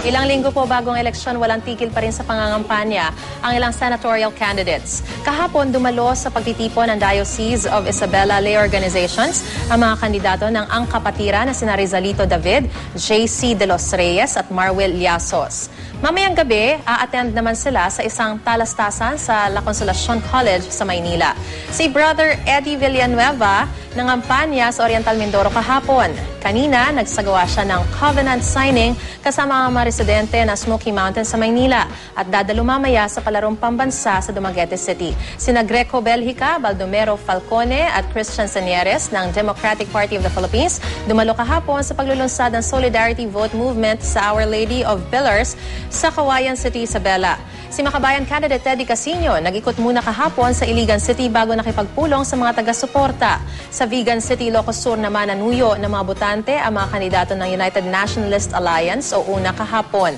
Ilang linggo po bagong eleksyon, walang tigil pa rin sa pangangampanya ang ilang senatorial candidates. Kahapon, dumalo sa pagtitipon ng Diocese of Isabela lay organizations ang mga kandidato ng Angkapatira na sina Rizalito David, JC De Los Reyes at Marwil Llasos. Mamayang gabi, a-attend naman sila sa isang talastasan sa La Consolacion College sa Maynila. Si Brother Eddie Villanueva nangampanya sa Oriental Mindoro kahapon. Kanina, nagsagawa siya ng covenant signing kasama ang mga residente ng Smoky Mountain sa Maynila at dadalo mamaya sa palarong pambansa sa Dumaguete City. Sina Greco Belgica, Baldomero Falcone at Christian Senieres ng Democratic Party of the Philippines dumalo kahapon sa paglulunsad ng Solidarity Vote Movement sa Our Lady of Pillars sa Cauayan City, Isabela. Si Makabayan candidate Teddy Casino nag-ikot muna kahapon sa Iligan City bago nakipagpulong sa mga taga-suporta. Sa Vigan City, Ilocos Sur naman nanuyo ng mga botante ang mga kandidato ng United Nationalist Alliance o UNA kahapon.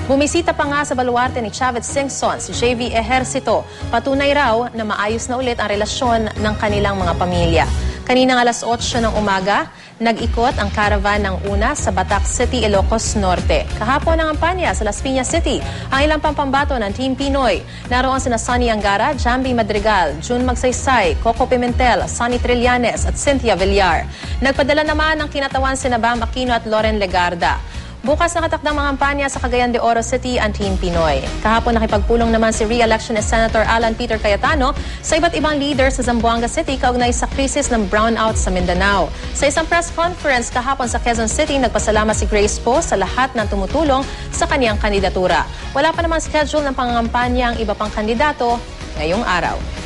Bumisita pa nga sa baluarte ni Chavez Singson si JV Ejercito. Patunay raw na maayos na ulit ang relasyon ng kanilang mga pamilya. Kaninang alas 8 ng umaga, nag-ikot ang caravan ng UNA sa Batac City, Ilocos Norte. Kahapon ang kampanya sa Las Piñas City, ang ilang pampambato ng Team Pinoy. Naroon sina Sonny Angara, Jambi Madrigal, June Magsaysay, Coco Pimentel, Sonny Trillanes at Cynthia Villar. Nagpadala naman ng kinatawan sina Bam Aquino at Loren Legarda. Bukas nakatakdang mga kampanya sa Cagayan de Oro City ang Team Pinoy. Kahapon nakipagpulong naman si re-electionist Senator Alan Peter Cayetano sa iba't ibang leader sa Zamboanga City kaugnay sa krisis ng brownout sa Mindanao. Sa isang press conference kahapon sa Quezon City, nagpasalamat si Grace Poe sa lahat ng tumutulong sa kaniyang kandidatura. Wala pa namang schedule ng pangangampanya ang iba pang kandidato ngayong araw.